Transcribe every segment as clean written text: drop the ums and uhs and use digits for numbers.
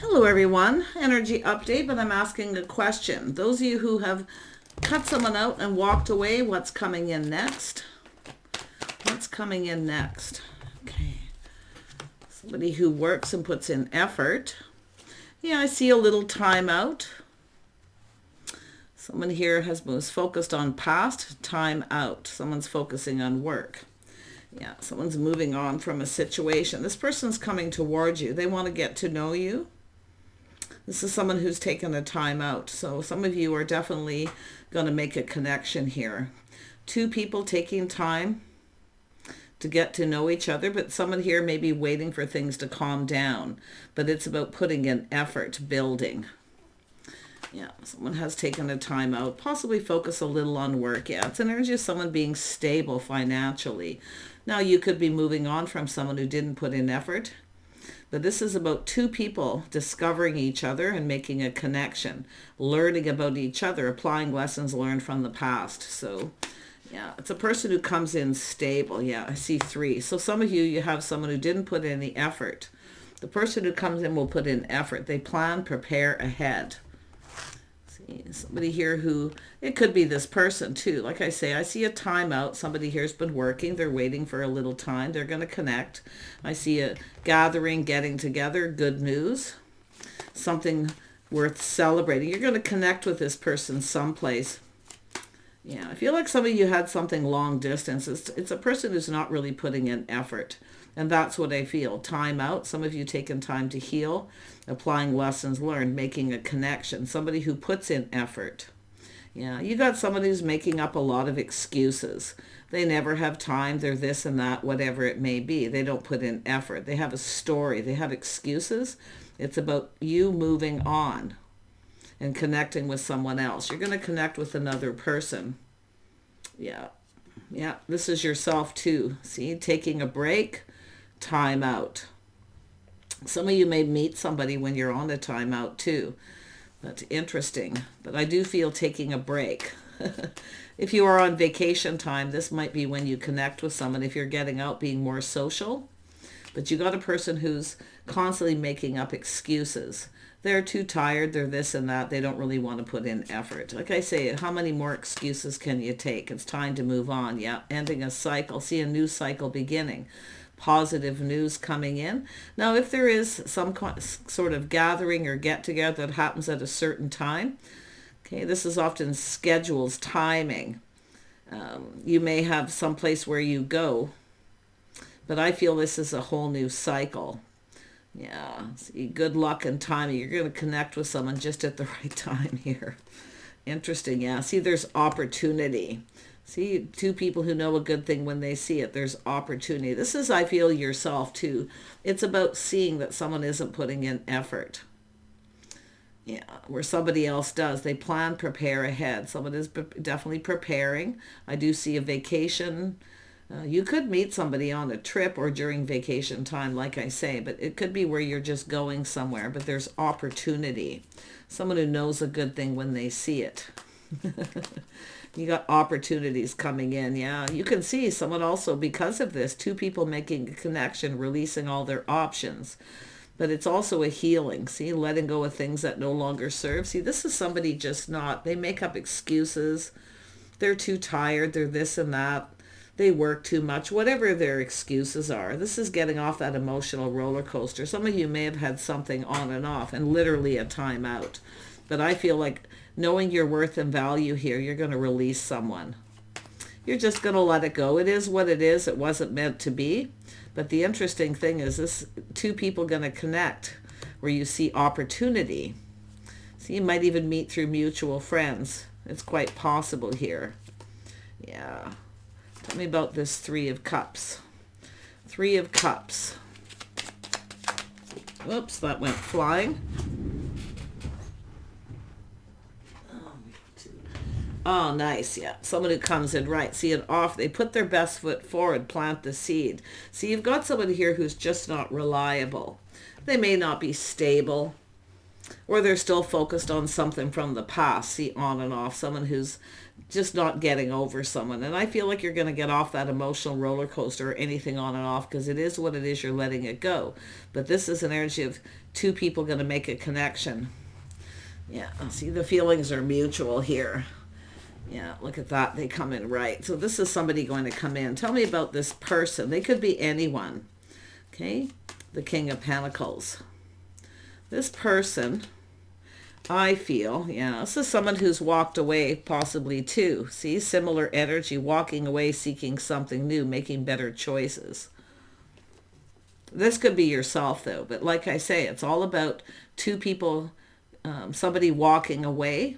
Hello everyone, energy update, but I'm asking a question. Those of you who have cut someone out and walked away, what's coming in next? What's coming in next? Okay. Somebody who works and puts in effort. Yeah, I see a little time out. Someone here was focused on past, time out. Someone's focusing on work. Yeah, someone's moving on from a situation. This person's coming towards you. They want to get to know you. This is someone who's taken a time out. So some of you are definitely going to make a connection here. Two people taking time to get to know each other, but someone here may be waiting for things to calm down. But it's about putting in effort, building. Yeah, someone has taken a time out, possibly focus a little on work. Yeah, it's an energy of someone being stable financially. Now, you could be moving on from someone who didn't put in effort. But this is about two people discovering each other and making a connection, learning about each other, applying lessons learned from the past. So, yeah, it's a person who comes in stable. Yeah, I see three. So some of you have someone who didn't put in the effort. The person who comes in will put in effort. They plan, prepare ahead. Somebody here who, it could be this person too. Like I say, I see a timeout. Somebody here's been working. They're waiting for a little time. They're going to connect. I see a gathering, getting together, good news, something worth celebrating. You're going to connect with this person someplace. Yeah, I feel like some of you had something long distance. It's a person who's not really putting in effort. And that's what I feel. Time out. Some of you taking time to heal, applying lessons learned, making a connection. Somebody who puts in effort. Yeah, you got somebody who's making up a lot of excuses. They never have time. They're this and that, whatever it may be. They don't put in effort. They have a story. They have excuses. It's about you moving on and connecting with someone else. You're going to connect with another person. Yeah. Yeah, this is yourself too. See, taking a break. Time out. Some of you may meet somebody when you're on a time out too. That's interesting. But I do feel taking a break. If you are on vacation time, this might be when you connect with someone. If you're getting out, being more social. But you got a person who's constantly making up excuses. They're too tired. They're this and that. They don't really want to put in effort. Like I say, how many more excuses can you take? It's time to move on. Yeah, ending a cycle. See a new cycle beginning. Positive news coming in. Now, if there is some sort of gathering or get-together that happens at a certain time, okay, this is often schedules, timing. You may have some place where you go, but I feel this is a whole new cycle. Yeah, see, good luck and timing. You're going to connect with someone just at the right time here. Interesting, yeah. See, there's opportunity. See, two people who know a good thing when they see it. There's opportunity. This is, I feel, yourself too. It's about seeing that someone isn't putting in effort. Yeah, where somebody else does. They plan, prepare ahead. Someone is definitely preparing. I do see a vacation. You could meet somebody on a trip or during vacation time, like I say, but it could be where you're just going somewhere, but there's opportunity. Someone who knows a good thing when they see it. You got opportunities coming in. Yeah, you can see someone also, because of this, two people making a connection, releasing all their options. But it's also a healing. See, letting go of things that no longer serve. See, this is somebody just not, they make up excuses. They're too tired. They're this and that. They work too much. Whatever their excuses are. This is getting off that emotional roller coaster. Some of you may have had something on and off and literally a time out. But I feel like knowing your worth and value here, you're going to release someone. You're just going to let it go. It is what it is. It wasn't meant to be. But the interesting thing is this two people going to connect where you see opportunity. So you might even meet through mutual friends. It's quite possible here. Yeah. Tell me about this Three of Cups. Three of Cups. Whoops, that went flying. Oh, nice. Yeah. Someone who comes in right. See it off. They put their best foot forward, plant the seed. See, you've got somebody here who's just not reliable. They may not be stable, or they're still focused on something from the past. See, on and off. Someone who's just not getting over someone. And I feel like you're going to get off that emotional roller coaster or anything on and off, because it is what it is. You're letting it go. But this is an energy of two people going to make a connection. Yeah, see, the feelings are mutual here. Yeah, look at that. They come in right. So this is somebody going to come in. Tell me about this person. They could be anyone. Okay, the King of Pentacles. This person, I feel, yeah, this is someone who's walked away possibly too. See, similar energy, walking away, seeking something new, making better choices. This could be yourself though, but like I say, it's all about two people, somebody walking away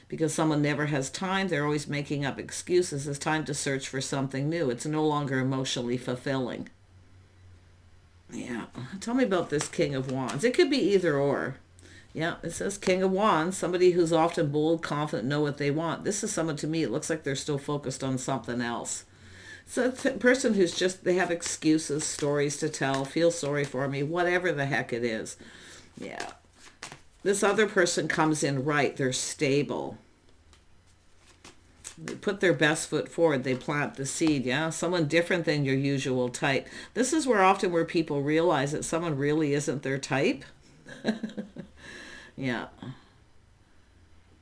because someone never has time. They're always making up excuses. It's time to search for something new. It's no longer emotionally fulfilling. Yeah, tell me about this King of Wands. It could be either or. Yeah, it says King of Wands, somebody who's often bold, confident, know what they want. This is someone, to me, it looks like they're still focused on something else. So it's a person who's just, they have excuses, stories to tell, feel sorry for me, whatever the heck it is. Yeah. This other person comes in right. They're stable. They put their best foot forward. They plant the seed, yeah? Someone different than your usual type. This is where often where people realize that someone really isn't their type. Yeah.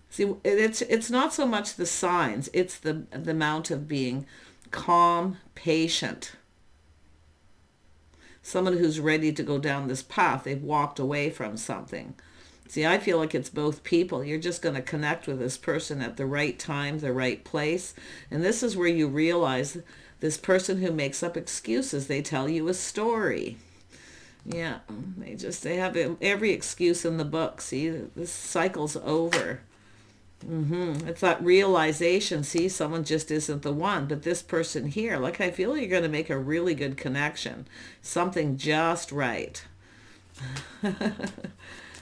See, it's not so much the signs. It's the amount of being calm, patient. Someone who's ready to go down this path. They've walked away from something. See, I feel like it's both people. You're just going to connect with this person at the right time, the right place. And this is where you realize this person who makes up excuses, they tell you a story. Yeah, they have every excuse in the book. See, this cycle's over. It's that realization. See, someone just isn't the one. But this person here, like, I feel you're going to make a really good connection. Something just right.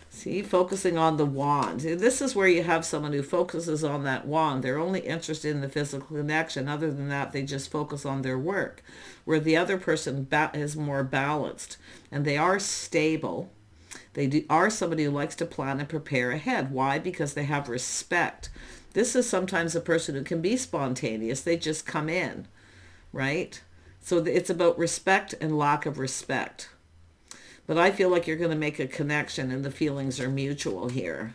See, focusing on the wand. This is where you have someone who focuses on that wand. They're only interested in the physical connection. Other than that, they just focus on their work. Where the other person is more balanced. And they are stable. They are somebody who likes to plan and prepare ahead. Why? Because they have respect. This is sometimes a person who can be spontaneous. They just come in, right? So it's about respect and lack of respect. But I feel like you're going to make a connection and the feelings are mutual here.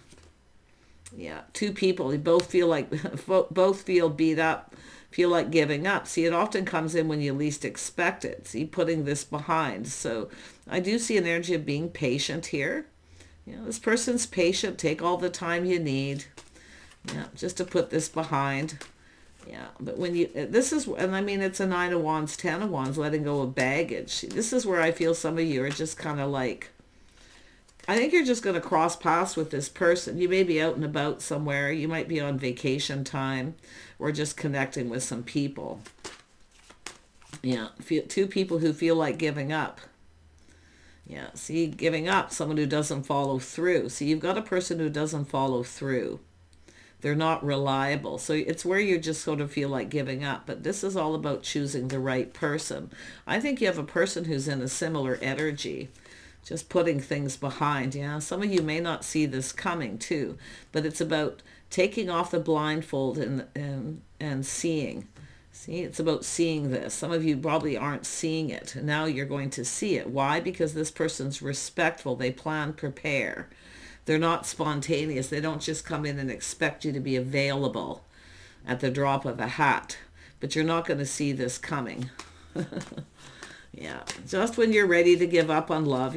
Yeah, two people, they both feel beat up, feel like giving up. See, it often comes in when you least expect it. See, putting this behind. So I do see an energy of being patient here. You know, this person's patient. Take all the time you need. Yeah, just to put this behind. Yeah, but when and I mean, it's a 9 of Wands, 10 of Wands, letting go of baggage. This is where I feel some of you are just kind of like, I think you're just going to cross paths with this person. You may be out and about somewhere. You might be on vacation time or just connecting with some people. Yeah, two people who feel like giving up. Yeah, see, giving up, someone who doesn't follow through. See, you've got a person who doesn't follow through. They're not reliable. So it's where you just sort of feel like giving up. But this is all about choosing the right person. I think you have a person who's in a similar energy, just putting things behind. Yeah, some of you may not see this coming too, but it's about taking off the blindfold and seeing. See, it's about seeing this. Some of you probably aren't seeing it. Now you're going to see it. Why? Because this person's respectful. They plan, prepare. They're not spontaneous. They don't just come in and expect you to be available at the drop of a hat. But you're not going to see this coming. Yeah, just when you're ready to give up on love,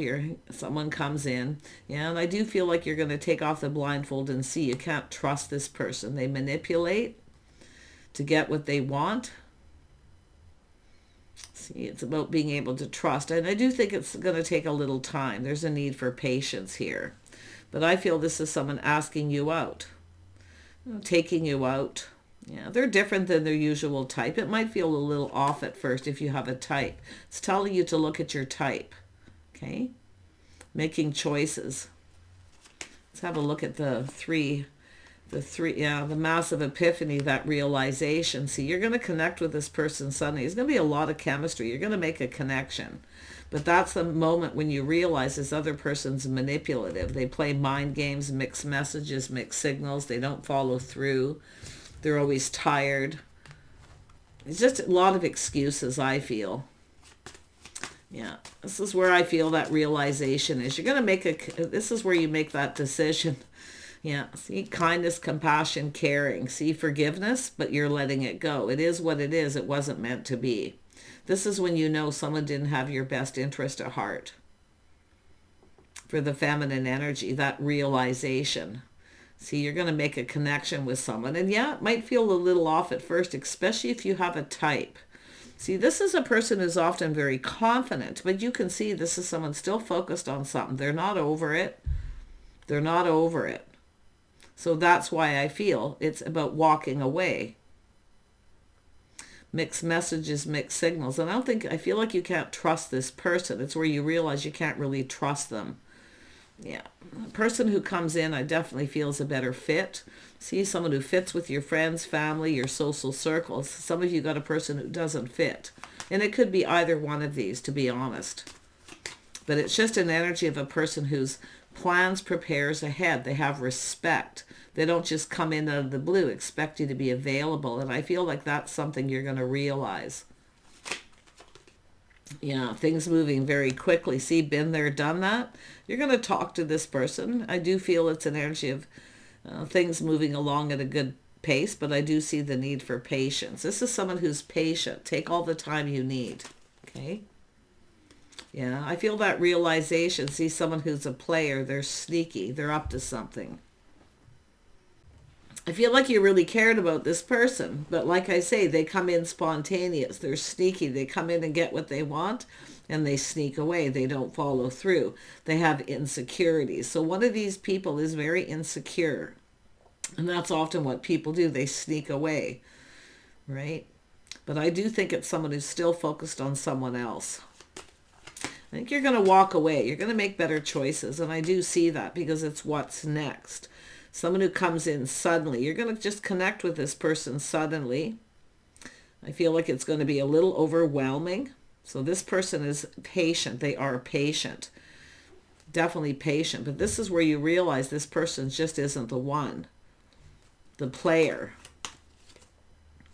someone comes in. Yeah, and I do feel like you're going to take off the blindfold and see. You can't trust this person. They manipulate to get what they want. See, it's about being able to trust. And I do think it's going to take a little time. There's a need for patience here. But I feel this is someone asking you out, taking you out. Yeah, they're different than their usual type. It might feel a little off at first if you have a type. It's telling you to look at your type, okay? Making choices. Let's have a look at the massive epiphany, that realization. See, you're going to connect with this person suddenly. There's going to be a lot of chemistry. You're going to make a connection. But that's the moment when you realize this other person's manipulative. They play mind games, mix messages, mix signals. They don't follow through. They're always tired. It's just a lot of excuses, I feel. Yeah, this is where I feel that realization is. You're going to this is where you make that decision. Yeah, see, kindness, compassion, caring. See, forgiveness, but you're letting it go. It is what it is. It wasn't meant to be. This is when you know someone didn't have your best interest at heart. For the feminine energy, that realization. See, you're going to make a connection with someone. And yeah, it might feel a little off at first, especially if you have a type. See, this is a person who's often very confident, but you can see this is someone still focused on something. They're not over it. They're not over it. So that's why I feel it's about walking away. Mixed messages, mixed signals. And I feel like you can't trust this person. It's where you realize you can't really trust them. Yeah. A person who comes in, I definitely feel is a better fit. See, someone who fits with your friends, family, your social circles. Some of you got a person who doesn't fit. And it could be either one of these, to be honest. But it's just an energy of a person whose plans, prepares ahead. They have respect. They don't just come in out of the blue, expect you to be available. And I feel like that's something you're going to realize. Yeah, things moving very quickly. See, been there, done that. You're going to talk to this person. I do feel it's an energy of things moving along at a good pace, but I do see the need for patience. This is someone who's patient. Take all the time you need. Okay? Yeah, I feel that realization. See, someone who's a player. They're sneaky. They're up to something. I feel like you really cared about this person, but like I say, they come in spontaneous. They're sneaky. They come in and get what they want, and they sneak away. They don't follow through. They have insecurities. So one of these people is very insecure, and that's often what people do. They sneak away, right? But I do think it's someone who's still focused on someone else. I think you're going to walk away. You're going to make better choices, and I do see that because it's what's next. Someone who comes in suddenly. You're going to just connect with this person suddenly. I feel like it's going to be a little overwhelming. So this person is patient. They are patient. Definitely patient. But this is where you realize this person just isn't the one. The player.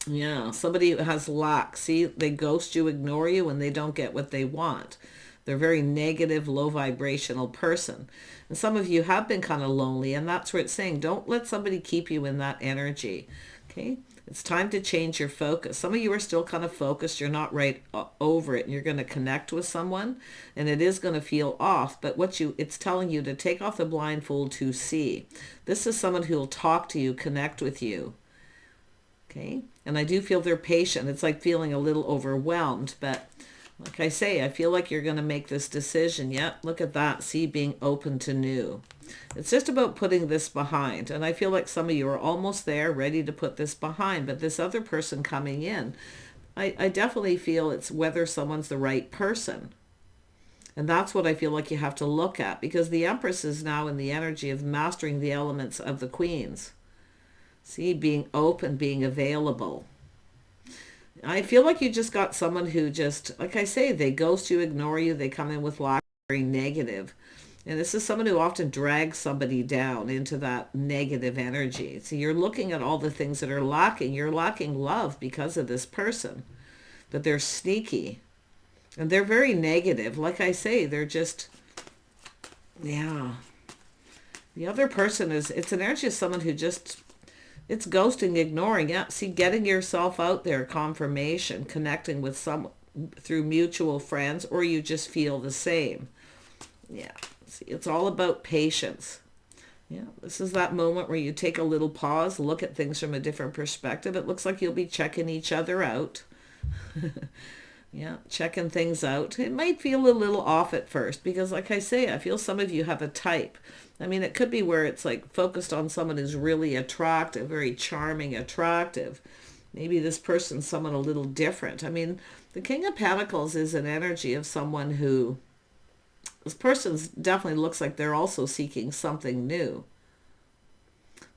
Yeah, somebody who has lack. See, they ghost you, ignore you, and they don't get what they want. They're a very negative, low vibrational person. And some of you have been kind of lonely, and that's where it's saying, don't let somebody keep you in that energy. Okay? It's time to change your focus. Some of you are still kind of focused. You're not right over it, and you're going to connect with someone, and it is going to feel off. But it's telling you to take off the blindfold to see. This is someone who will talk to you, connect with you. Okay? And I do feel they're patient. It's like feeling a little overwhelmed, but like I say, I feel like you're going to make this decision. Yep, look at that. See, being open to new. It's just about putting this behind. And I feel like some of you are almost there, ready to put this behind. But this other person coming in, I definitely feel it's whether someone's the right person. And that's what I feel like you have to look at. Because the Empress is now in the energy of mastering the elements of the Queens. See, being open, being available. I feel like you just got someone who just, like I say, they ghost you, ignore you, they come in with lack, very negative. And this is someone who often drags somebody down into that negative energy. So you're looking at all the things that are lacking. You're lacking love because of this person. But they're sneaky. And they're very negative. Like I say, they're just, yeah. The other person it's an energy of someone who just, it's ghosting, ignoring. Yeah, see, getting yourself out there, confirmation, connecting with someone through mutual friends, or you just feel the same. Yeah, see, it's all about patience. Yeah, this is that moment where you take a little pause, look at things from a different perspective. It looks like you'll be checking each other out. Yeah, checking things out. It might feel a little off at first because, like I say, I feel some of you have a type. I mean, it could be where it's like focused on someone who's really attractive, very charming, attractive. Maybe this person's someone a little different. I mean, the King of Pentacles is an energy of someone who, this person definitely looks like they're also seeking something new.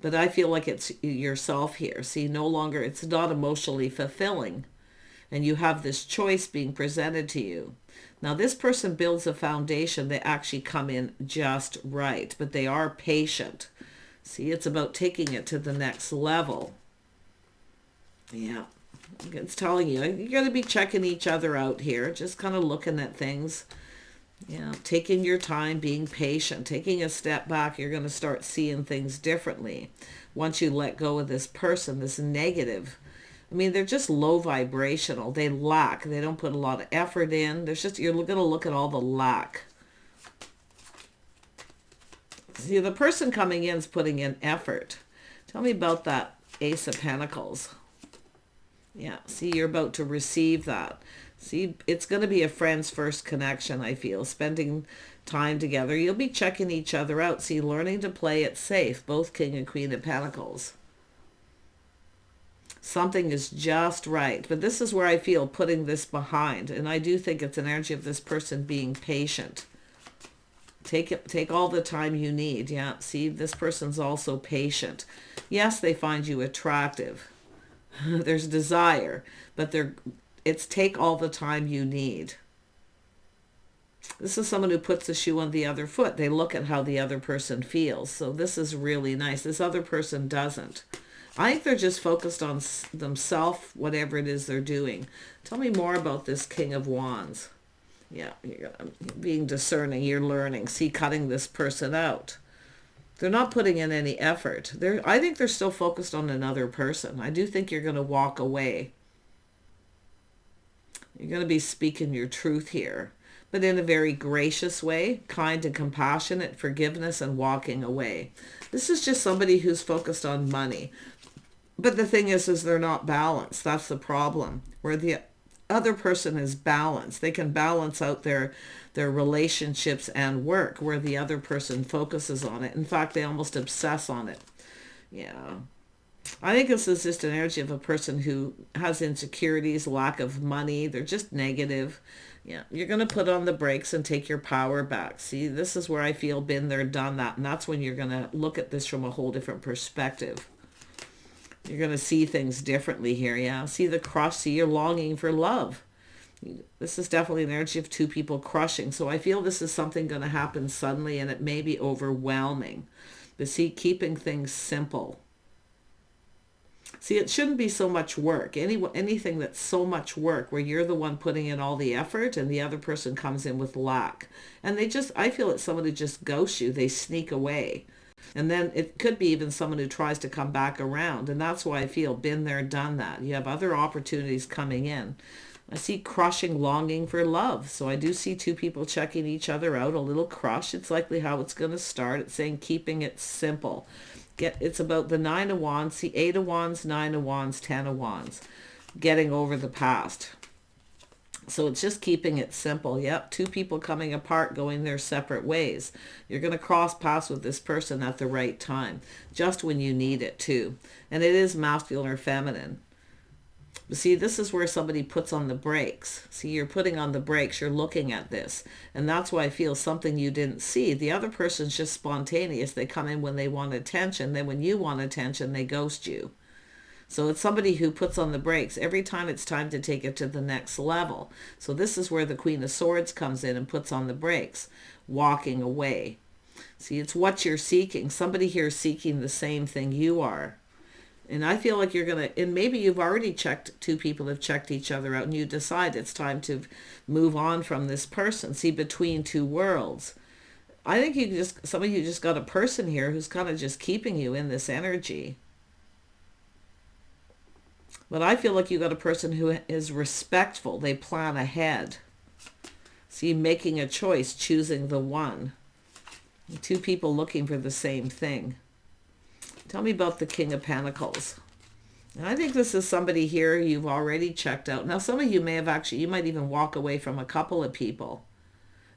But I feel like it's yourself here. See, no longer, it's not emotionally fulfilling. And you have this choice being presented to you. Now, this person builds a foundation. They actually come in just right, but they are patient. See, it's about taking it to the next level. Yeah. It's telling you, you got to be checking each other out here. Just kind of looking at things. Yeah, taking your time, being patient, taking a step back, you're going to start seeing things differently. Once you let go of this person, this negative. I mean, they're just low vibrational. They lack. They don't put a lot of effort in. There's just, you're going to look at all the lack. See, the person coming in is putting in effort. Tell me about that Ace of Pentacles. Yeah, see, you're about to receive that. See, it's going to be a friend's first connection, I feel. Spending time together. You'll be checking each other out. See, learning to play it safe. Both King and Queen of Pentacles. Something is just right. But this is where I feel putting this behind. And I do think it's an energy of this person being patient. Take all the time you need. Yeah, see, this person's also patient. Yes, they find you attractive. There's desire, but it's take all the time you need. This is someone who puts the shoe on the other foot. They look at how the other person feels. So this is really nice. This other person doesn't. I think they're just focused on themselves, whatever it is they're doing. Tell me more about this King of Wands. Yeah, you're being discerning, you're learning. See, cutting this person out. They're not putting in any effort. I think they're still focused on another person. I do think you're going to walk away. You're going to be speaking your truth here, but in a very gracious way, kind and compassionate, forgiveness and walking away. This is just somebody who's focused on money. But the thing is they're not balanced. That's the problem. Where the other person is balanced. They can balance out their relationships and work, where the other person focuses on it. In fact, they almost obsess on it. Yeah. I think this is just an energy of a person who has insecurities, lack of money. They're just negative. Yeah, you're going to put on the brakes and take your power back. See, this is where I feel been there, done that. And that's when you're going to look at this from a whole different perspective. You're going to see things differently here. Yeah, see the crush. See, you're longing for love. This is definitely an energy of two people crushing. So I feel this is something going to happen suddenly, and it may be overwhelming. But see, keeping things simple. See, it shouldn't be so much work. Anything that's so much work where you're the one putting in all the effort and the other person comes in with lack. And I feel it's someone who just ghosts you. They sneak away. And then it could be even someone who tries to come back around. And that's why I feel been there, done that. You have other opportunities coming in. I see crushing, longing for love. So I do see two people checking each other out, a little crush. It's likely how it's going to start. It's saying keeping it simple. It's about the 9 of Wands, see 8 of Wands, 9 of Wands, 10 of Wands. Getting over the past. So it's just keeping it simple. Yep, two people coming apart, going their separate ways. You're going to cross paths with this person at the right time. Just when you need it too. And it is masculine or feminine. See, this is where somebody puts on the brakes. See, you're putting on the brakes. You're looking at this. And that's why I feel something you didn't see. The other person's just spontaneous. They come in when they want attention. Then when you want attention, they ghost you. So it's somebody who puts on the brakes every time it's time to take it to the next level. So this is where the Queen of Swords comes in and puts on the brakes, walking away. See, it's what you're seeking. Somebody here is seeking the same thing you are. And I feel like you're going to, and maybe you've already checked, two people have checked each other out and you decide it's time to move on from this person. See, between two worlds. I think some of you just got a person here who's kind of just keeping you in this energy. But I feel like you got a person who is respectful. They plan ahead. See, making a choice, choosing the one. Two people looking for the same thing. Tell me about the King of Pentacles. And I think this is somebody here you've already checked out. Now, some of you may have you might even walk away from a couple of people.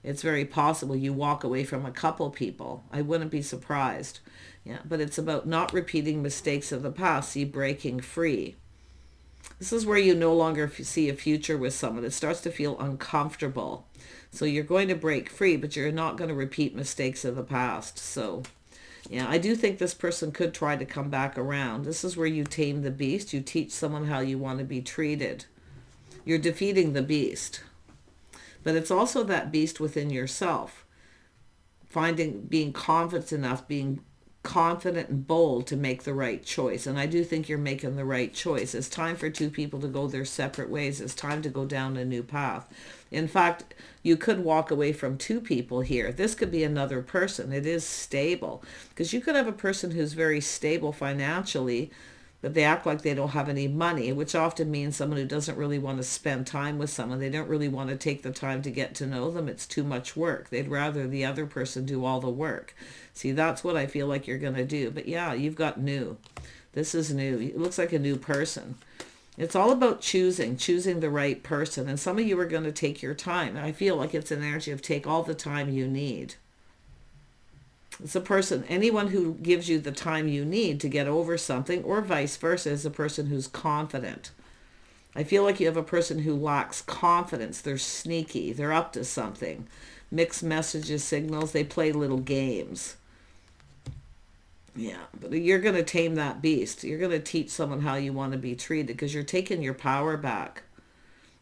It's very possible you walk away from a couple people. I wouldn't be surprised. Yeah, but it's about not repeating mistakes of the past. See, breaking free. This is where you no longer see a future with someone. It starts to feel uncomfortable. So you're going to break free, but you're not going to repeat mistakes of the past. So, yeah, I do think this person could try to come back around. This is where you tame the beast. You teach someone how you want to be treated. You're defeating the beast. But it's also that beast within yourself. Being confident enough, being confident and bold to make the right choice. And I do think you're making the right choice. It's time for two people to go their separate ways. It's time to go down a new path. In fact, you could walk away from two people here. This could be another person. It is stable, because you could have a person who's very stable financially, but they act like they don't have any money, which often means someone who doesn't really want to spend time with someone. They don't really want to take the time to get to know them. It's too much work. They'd rather the other person do all the work. See, that's what I feel like you're going to do. But yeah, you've got new. This is new. It looks like a new person. It's all about choosing the right person. And some of you are going to take your time. I feel like it's an energy of take all the time you need. It's a person, anyone who gives you the time you need to get over something, or vice versa, is a person who's confident. I feel like you have a person who lacks confidence. They're sneaky. They're up to something. Mixed messages, signals. They play little games. Yeah, but you're going to tame that beast. You're going to teach someone how you want to be treated, because you're taking your power back.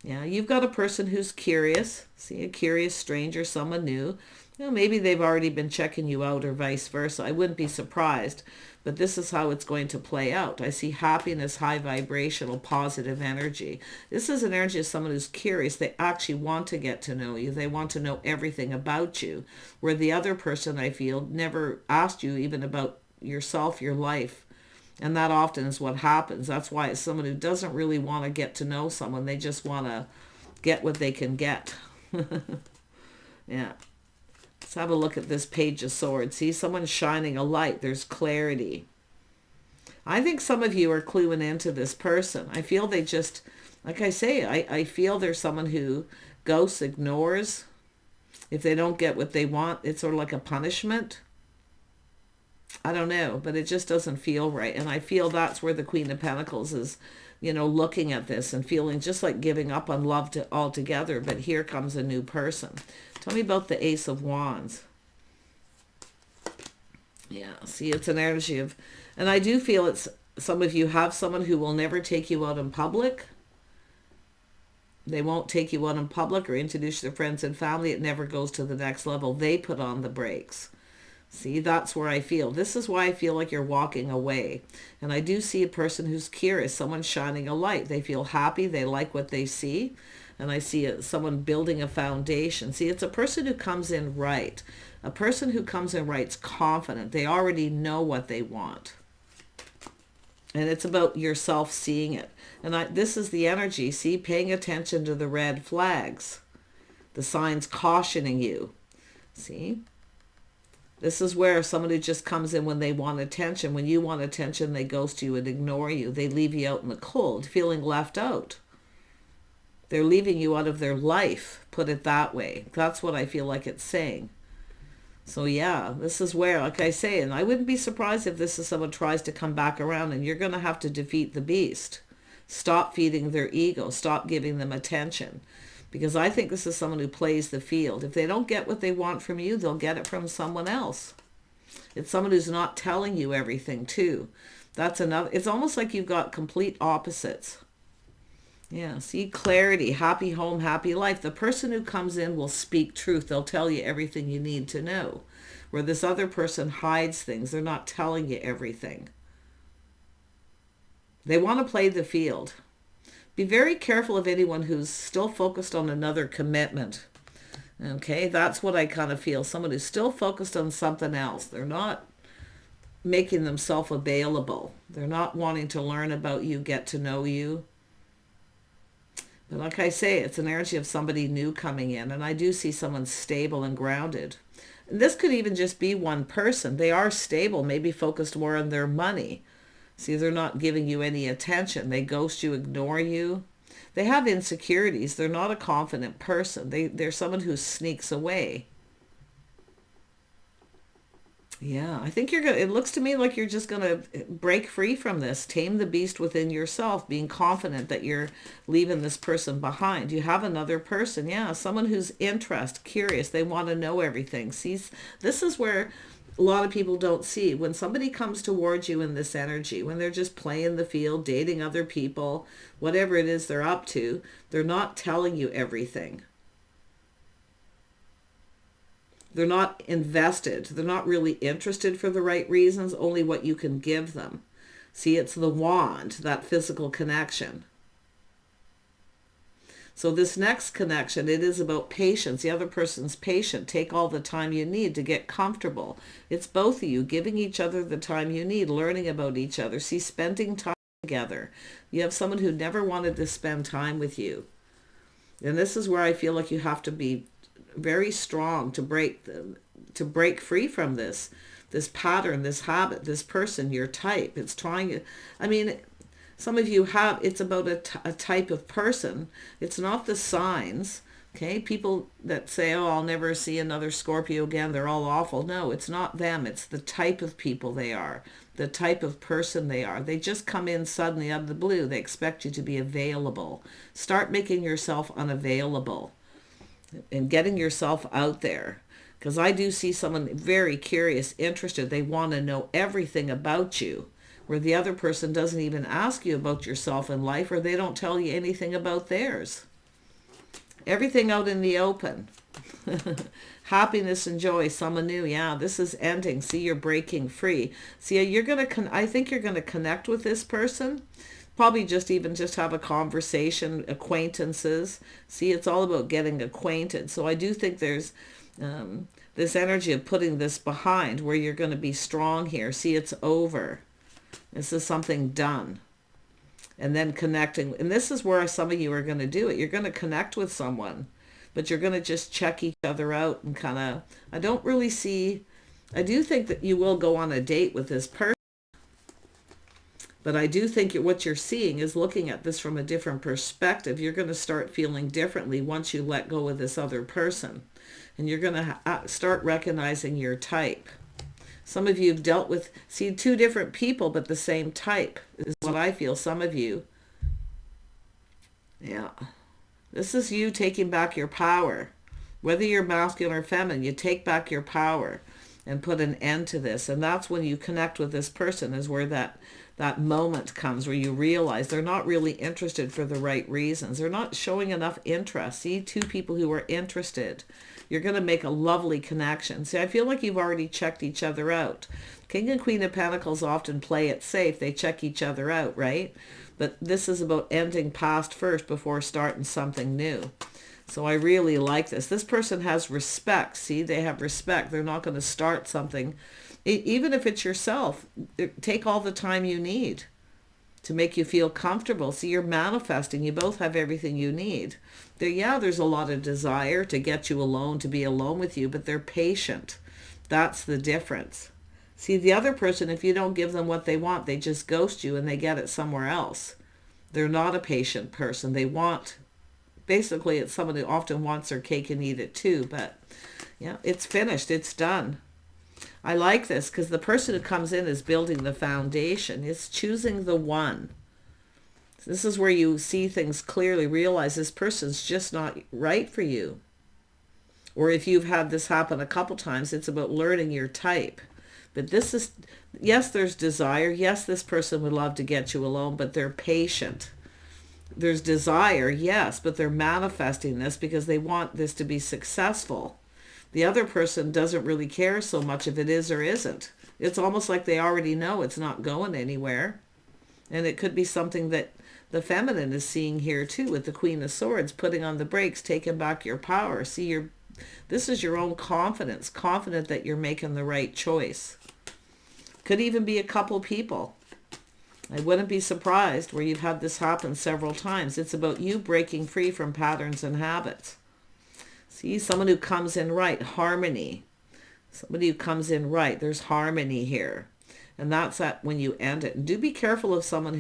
Yeah, you've got a person who's curious. See, a curious stranger, someone new. You know, maybe they've already been checking you out, or vice versa. I wouldn't be surprised, but this is how it's going to play out. I see happiness, high vibrational, positive energy. This is an energy of someone who's curious. They actually want to get to know you. They want to know everything about you, where the other person, I feel, never asked you even about yourself, your life. And that often is what happens. That's why it's someone who doesn't really want to get to know someone. They just want to get what they can get. Yeah. Let's have a look at this Page of Swords. See, someone's shining a light. There's clarity. I think some of you are cluing into this person. I feel they just, like I say, I feel there's someone who ghosts, ignores. If they don't get what they want, it's sort of like a punishment. I don't know, but it just doesn't feel right. And I feel that's where the Queen of Pentacles is, you know, looking at this and feeling just like giving up on love altogether. But here comes a new person. Tell me about the Ace of Wands. Yeah, see, it's an energy of, and I do feel it's, some of you have someone who will never take you out in public. They won't take you out in public or introduce their friends and family. It never goes to the next level. They put on the brakes. See, that's where I feel. This is why I feel like you're walking away. And I do see a person who's curious, someone shining a light. They feel happy. They like what they see. And I see someone building a foundation. See, it's a person who comes in right. A person who comes in right's confident. They already know what they want. And it's about yourself seeing it. And this is the energy. See, paying attention to the red flags. The signs cautioning you. See? This is where someone who just comes in when they want attention. When you want attention, they ghost you and ignore you. They leave you out in the cold, feeling left out. They're leaving you out of their life, put it that way. That's what I feel like it's saying. So yeah, this is where, like I say, and I wouldn't be surprised if this is someone tries to come back around, and you're going to have to defeat the beast. Stop feeding their ego. Stop giving them attention. Because I think this is someone who plays the field. If they don't get what they want from you, they'll get it from someone else. It's someone who's not telling you everything too. That's another, it's almost like you've got complete opposites. Yeah, see, clarity, happy home, happy life. The person who comes in will speak truth. They'll tell you everything you need to know. Where this other person hides things. They're not telling you everything. They want to play the field. Be very careful of anyone who's still focused on another commitment. Okay, that's what I kind of feel. Someone who's still focused on something else. They're not making themselves available. They're not wanting to learn about you, get to know you. But like I say, it's an energy of somebody new coming in. And I do see someone stable and grounded. And this could even just be one person. They are stable, maybe focused more on their money. See, they're not giving you any attention. They ghost you, ignore you. They have insecurities. They're not a confident person. They're someone who sneaks away. Yeah, I think it looks to me like you're just going to break free from this. Tame the beast within yourself, being confident that you're leaving this person behind. You have another person. Yeah, someone who's interested, curious. They want to know everything. See, this is where a lot of people don't see. When somebody comes towards you in this energy, when they're just playing the field, dating other people, whatever it is they're up to, they're not telling you everything. They're not invested. They're not really interested for the right reasons, only what you can give them. See, it's the wand, that physical connection. So this next connection, it is about patience. The other person's patient. Take all the time you need to get comfortable. It's both of you giving each other the time you need, learning about each other. See, spending time together. You have someone who never wanted to spend time with you. And this is where I feel like you have to be very strong to break free from this pattern, this habit, this person, your type. It's trying, I mean, some of you have, it's about a type of person. It's not the signs, okay? People that say, oh, I'll never see another Scorpio again, they're all awful. No, it's not them. It's the type of people they are, the type of person they are. They just come in suddenly out of the blue. They expect you to be available. Start making yourself unavailable and getting yourself out there. Because I do see someone very curious, interested. They want to know everything about you, where the other person doesn't even ask you about yourself in life, or they don't tell you anything about theirs. Everything out in the open. Happiness and joy, someone new. Yeah, this is ending. See, you're breaking free. See, I think you're going to connect with this person. Probably just have a conversation, acquaintances. See, it's all about getting acquainted. So I do think there's this energy of putting this behind, where you're going to be strong here. See, it's over. This is something done. And then connecting. And this is where some of you are going to do it. You're going to connect with someone, but you're going to just check each other out and kind of, I do think that you will go on a date with this person. But I do think what you're seeing is looking at this from a different perspective. You're going to start feeling differently once you let go of this other person. And you're going to start recognizing your type. Some of you have dealt with, see, two different people, but the same type is what I feel. Some of you, yeah. This is you taking back your power. Whether you're masculine or feminine, you take back your power and put an end to this. And that's when you connect with this person, is where that moment comes where you realize they're not really interested for the right reasons. They're not showing enough interest. See, two people who are interested. You're going to make a lovely connection. See, I feel like you've already checked each other out. King and Queen of Pentacles often play it safe. They check each other out, right? But this is about ending past first before starting something new. So I really like this. This person has respect. See, they have respect. They're not going to start something. Even if it's yourself, take all the time you need to make you feel comfortable. See, you're manifesting. You both have everything you need. There's a lot of desire to get you alone, to be alone with you, but they're patient. That's the difference. See, the other person, if you don't give them what they want, they just ghost you and they get it somewhere else. They're not a patient person. Basically, it's someone who often wants their cake and eat it too, but yeah, it's finished. It's done. I like this because the person who comes in is building the foundation. It's choosing the one. This is where you see things clearly, realize this person's just not right for you. Or if you've had this happen a couple times, it's about learning your type. But this is, yes, there's desire. Yes, this person would love to get you alone, but they're patient. There's desire, yes, but they're manifesting this because they want this to be successful. The other person doesn't really care so much if it is or isn't. It's almost like they already know it's not going anywhere. And it could be something that the feminine is seeing here too, with the Queen of Swords, putting on the brakes, taking back your power. See, this is your own confidence, confident that you're making the right choice. Could even be a couple people. I wouldn't be surprised where you've had this happen several times. It's about you breaking free from patterns and habits. See, someone who comes in right, harmony. Somebody who comes in right, there's harmony here. And that's when you end it. And do be careful of someone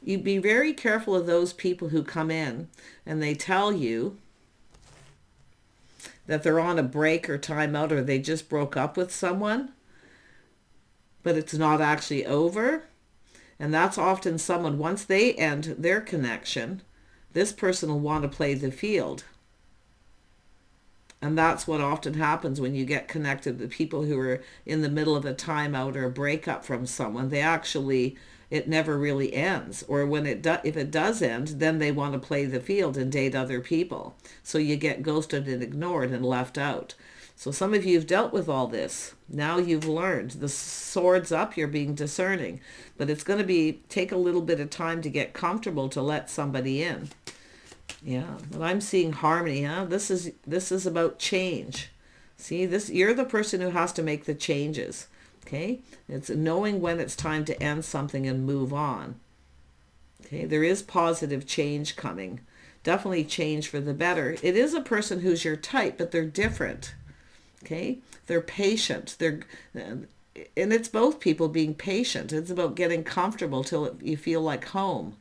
you be very careful of those people who come in and they tell you that they're on a break or timeout, or they just broke up with someone, but it's not actually over. And that's often someone, once they end their connection, this person will want to play the field. And that's what often happens when you get connected to people who are in the middle of a timeout or a breakup from someone. It never really ends. Or if it does end, then they want to play the field and date other people. So you get ghosted and ignored and left out. So some of you have dealt with all this. Now you've learned. The sword's up, you're being discerning. But it's going to take a little bit of time to get comfortable to let somebody in. Yeah, but I'm seeing harmony, huh? This is about change. See, you're the person who has to make the changes. Okay? It's knowing when it's time to end something and move on. Okay, there is positive change coming. Definitely change for the better. It is a person who's your type, but they're different. Okay? They're patient. And it's both people being patient. It's about getting comfortable till you feel like home.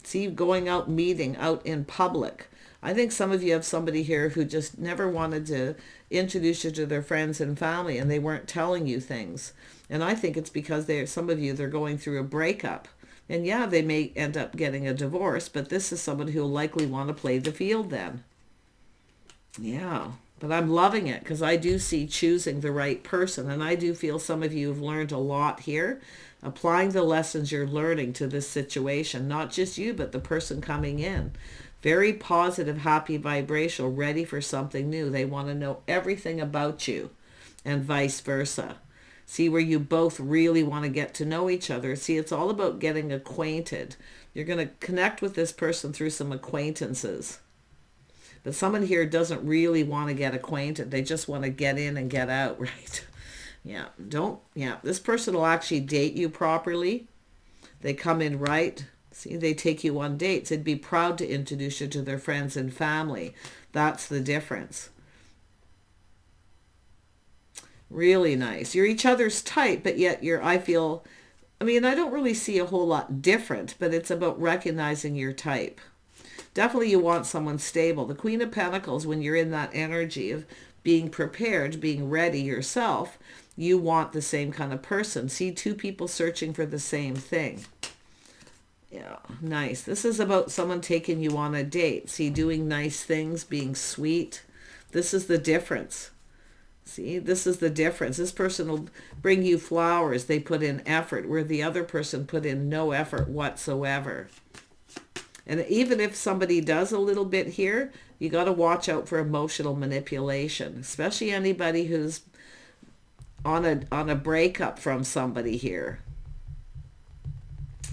See, going out, meeting out in public. I think some of you have somebody here who just never wanted to introduce you to their friends and family, and they weren't telling you things. And I think it's because some of you, they're going through a breakup. And yeah, they may end up getting a divorce, but this is someone who will likely want to play the field then. Yeah, but I'm loving it because I do see choosing the right person. And I do feel some of you have learned a lot here, applying the lessons you're learning to this situation. Not just you, but the person coming in. Very positive, happy vibrational, ready for something new. They want to know everything about you and vice versa. See, where you both really want to get to know each other. See, it's all about getting acquainted. You're going to connect with this person through some acquaintances. But someone here doesn't really want to get acquainted. They just want to get in and get out, right? Yeah, this person will actually date you properly. They come in right. See, they take you on dates. They'd be proud to introduce you to their friends and family. That's the difference. Really nice. You're each other's type, but yet I don't really see a whole lot different, but it's about recognizing your type. Definitely you want someone stable. The Queen of Pentacles, when you're in that energy of being prepared, being ready yourself, you want the same kind of person. See, two people searching for the same thing. Yeah, nice. This is about someone taking you on a date. See, doing nice things, being sweet. This is the difference. See, this is the difference. This person will bring you flowers. They put in effort, where the other person put in no effort whatsoever. And even if somebody does a little bit here, you got to watch out for emotional manipulation, especially anybody who's on a breakup from somebody here.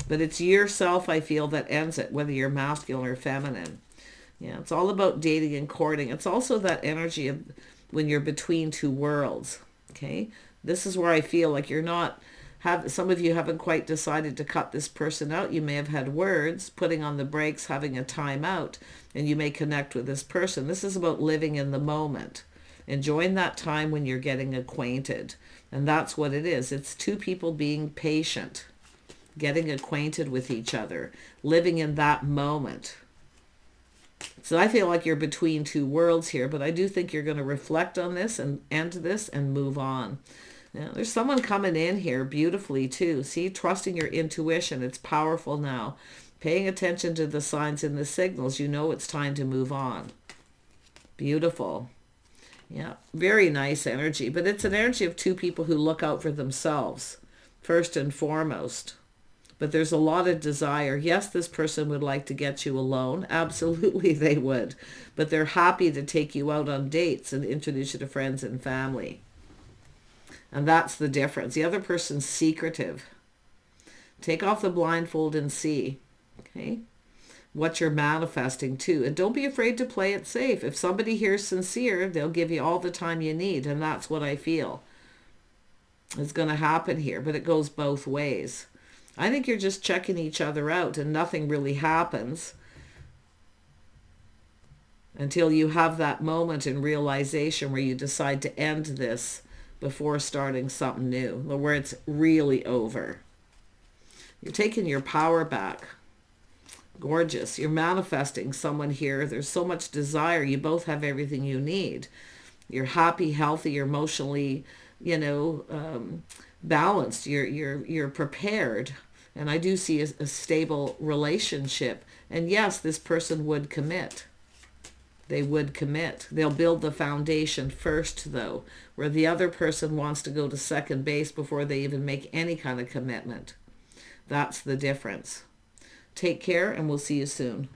But it's yourself, I feel, that ends it, whether you're masculine or feminine. Yeah, it's all about dating and courting. It's also that energy of when you're between two worlds. Okay, this is where I feel like some of you haven't quite decided to cut this person out. You may have had words, putting on the brakes, having a time out, and you may connect with this person. This is about living in the moment, enjoying that time when you're getting acquainted. And that's what it is. It's two people being patient, getting acquainted with each other, living in that moment. So I feel like you're between two worlds here, but I do think you're going to reflect on this and end this and move on. Now, there's someone coming in here beautifully too. See, trusting your intuition. It's powerful now. Paying attention to the signs and the signals. You know it's time to move on. Beautiful. Yeah, very nice energy. But it's an energy of two people who look out for themselves, first and foremost. But there's a lot of desire. Yes, this person would like to get you alone. Absolutely they would. But they're happy to take you out on dates and introduce you to friends and family. And that's the difference. The other person's secretive. Take off the blindfold and see. Okay? What you're manifesting too. And don't be afraid to play it safe. If somebody here is sincere, they'll give you all the time you need. And that's what I feel is going to happen here. But it goes both ways. I think you're just checking each other out and nothing really happens until you have that moment in realization where you decide to end this before starting something new, where it's really over. You're taking your power back. Gorgeous. You're manifesting someone here. There's so much desire. You both have everything you need. You're happy, healthy, you're emotionally, balanced. You're prepared. And I do see a stable relationship. And yes, this person would commit. They would commit. They'll build the foundation first, though, where the other person wants to go to second base before they even make any kind of commitment. That's the difference. Take care, and we'll see you soon.